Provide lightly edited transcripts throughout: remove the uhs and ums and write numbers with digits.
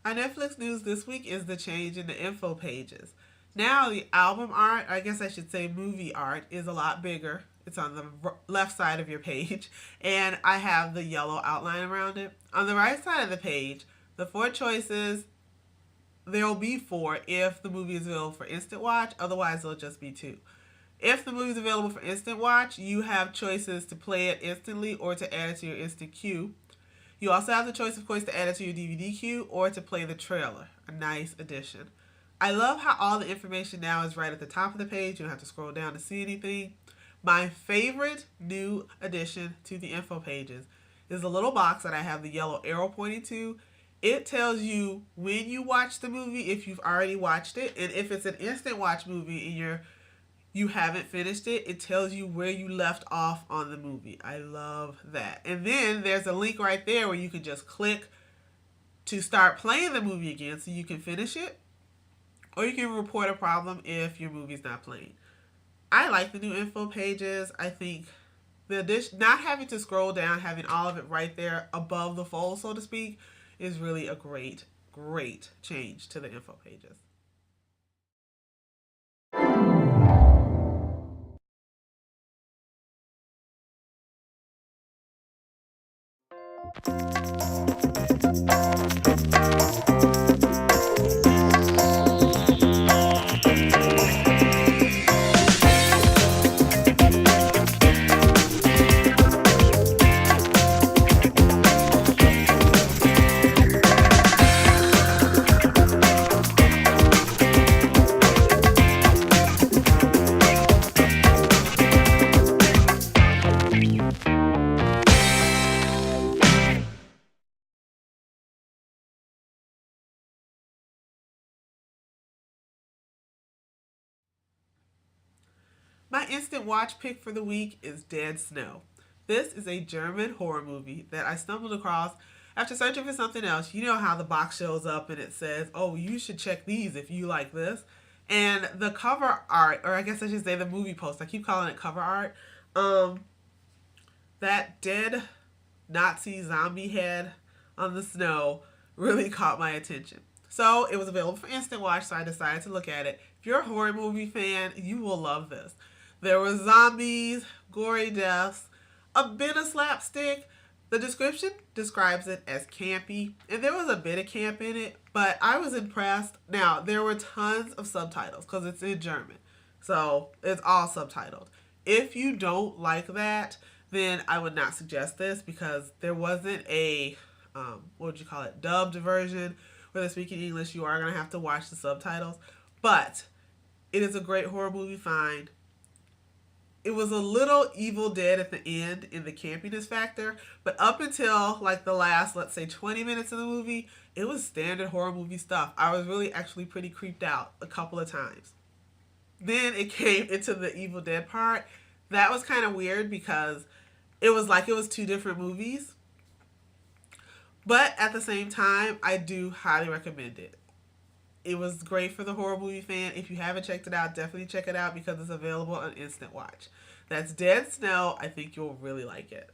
Our Netflix news this week is the change in the info pages. Now, the album art, I guess I should say movie art, is a lot bigger. It's on the left side of your page, and I have the yellow outline around it. On the right side of the page, the four choices, there'll be four if the movie is available for instant watch, otherwise, there'll just be two. If the movie is available for instant watch, you have choices to play it instantly or to add it to your instant queue. You also have the choice, of course, to add it to your DVD queue or to play the trailer. A nice addition. I love how all the information now is right at the top of the page. You don't have to scroll down to see anything. My favorite new addition to the info pages is the little box that I have the yellow arrow pointing to. It tells you when you watch the movie, if you've already watched it, and if it's an instant watch movie and you haven't finished it, it tells you where you left off on the movie. I love that. And then there's a link right there where you can just click to start playing the movie again so you can finish it. Or you can report a problem if your movie's not playing. I like the new info pages. I think the addition, not having to scroll down, having all of it right there above the fold, so to speak, is really a great, great change to the info pages. My instant watch pick for the week is Dead Snow. This is a German horror movie that I stumbled across after searching for something else. You know how the box shows up and it says, oh, you should check these if you like this. And the cover art, or I guess I should say the movie post, I keep calling it cover art, that dead Nazi zombie head on the snow really caught my attention. So it was available for instant watch, so I decided to look at it. If you're a horror movie fan, you will love this. There were zombies, gory deaths, a bit of slapstick. The description describes it as campy, and there was a bit of camp in it, but I was impressed. Now, there were tons of subtitles because it's in German, so it's all subtitled. If you don't like that, then I would not suggest this because there wasn't a, what would you call it, dubbed version where they're speaking English. You are going to have to watch the subtitles, but it is a great horror movie find. It was a little Evil Dead at the end in the campiness factor, but up until like the last, let's say 20 minutes of the movie, it was standard horror movie stuff. I was really actually pretty creeped out a couple of times. Then it came into the Evil Dead part. That was kind of weird because it was like it was two different movies. But at the same time, I do highly recommend it. It was great for the horror movie fan. If you haven't checked it out, definitely check it out because it's available on Instant Watch. That's Dead Snow. I think you'll really like it.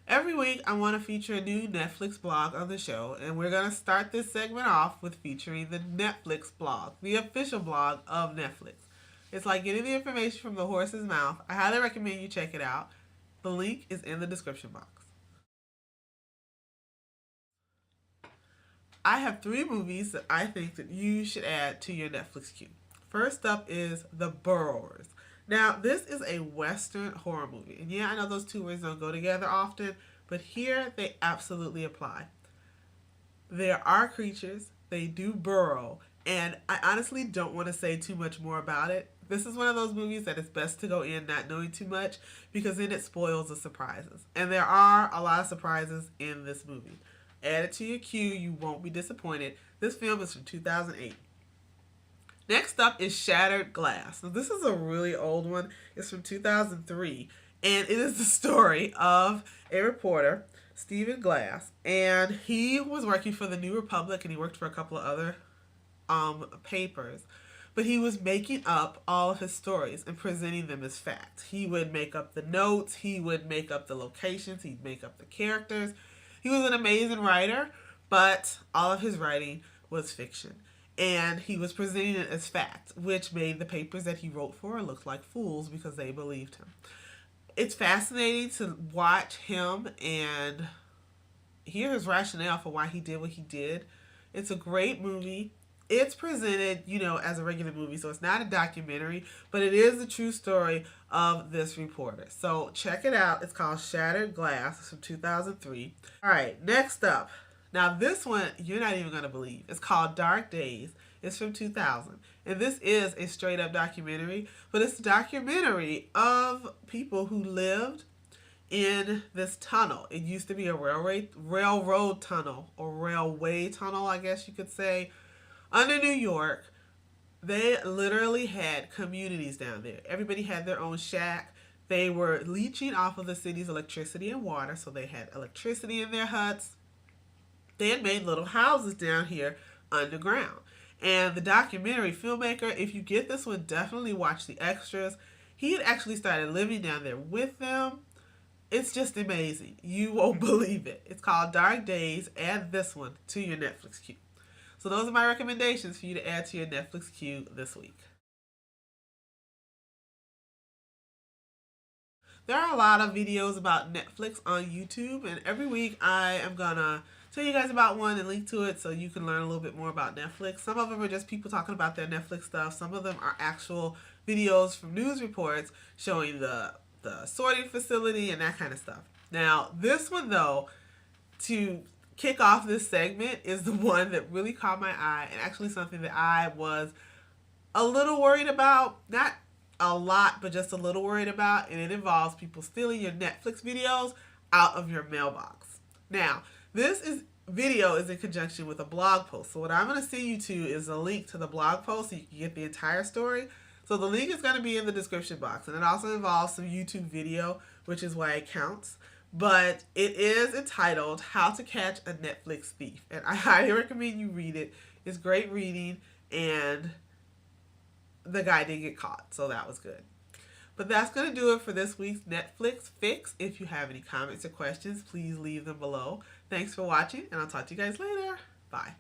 Every week, I want to feature a new Netflix blog on the show, and we're going to start this segment off with featuring the Netflix blog, the official blog of Netflix. It's like getting the information from the horse's mouth. I highly recommend you check it out. The link is in the description box. I have three movies that I think that you should add to your Netflix queue. First up is The Burrowers. Now, this is a Western horror movie. And yeah, I know those two words don't go together often, but here they absolutely apply. There are creatures, they do burrow, and I honestly don't want to say too much more about it. This is one of those movies that it's best to go in not knowing too much because then it spoils the surprises. And there are a lot of surprises in this movie. Add it to your queue. You won't be disappointed. This film is from 2008. Next up is Shattered Glass. So this is a really old one. It's from 2003. And it is the story of a reporter, Stephen Glass. And he was working for the New Republic and he worked for a couple of other papers. But he was making up all of his stories and presenting them as facts. He would make up the notes. He would make up the locations. He'd make up the characters. He was an amazing writer, but all of his writing was fiction. And he was presenting it as fact, which made the papers that he wrote for look like fools because they believed him. It's fascinating to watch him and hear his rationale for why he did what he did. It's a great movie. It's presented, as a regular movie, so it's not a documentary, but it is the true story of this reporter. So check it out. It's called Shattered Glass. It's from 2003. All right, next up. Now this one, you're not even going to believe. It's called Dark Days. It's from 2000. And this is a straight up documentary, but it's a documentary of people who lived in this tunnel. It used to be a railroad tunnel, or railway tunnel, I guess you could say, under New York. They literally had communities down there. Everybody had their own shack. They were leeching off of the city's electricity and water, so they had electricity in their huts. They had made little houses down here underground. And the documentary filmmaker, if you get this one, definitely watch the extras. He had actually started living down there with them. It's just amazing. You won't believe it. It's called Dark Days. Add this one to your Netflix queue. So those are my recommendations for you to add to your Netflix queue this week. There are a lot of videos about Netflix on YouTube, and every week I am gonna tell you guys about one and link to it so you can learn a little bit more about Netflix. Some of them are just people talking about their Netflix stuff. Some of them are actual videos from news reports showing the sorting facility and that kind of stuff. Now, this one though, to kick off this segment, is the one that really caught my eye, and actually something that I was a little worried about. Not a lot, but just a little worried about, and it involves people stealing your Netflix videos out of your mailbox. Now, video is in conjunction with a blog post. So what I'm going to send you to is a link to the blog post so you can get the entire story. So the link is going to be in the description box, and it also involves some YouTube video, which is why it counts. But it is entitled How to Catch a Netflix Thief, and I highly recommend you read it. It's great reading, and the guy did get caught, so that was good. But that's going to do it for this week's Netflix Fix. If you have any comments or questions, please leave them below. Thanks for watching, and I'll talk to you guys later. Bye.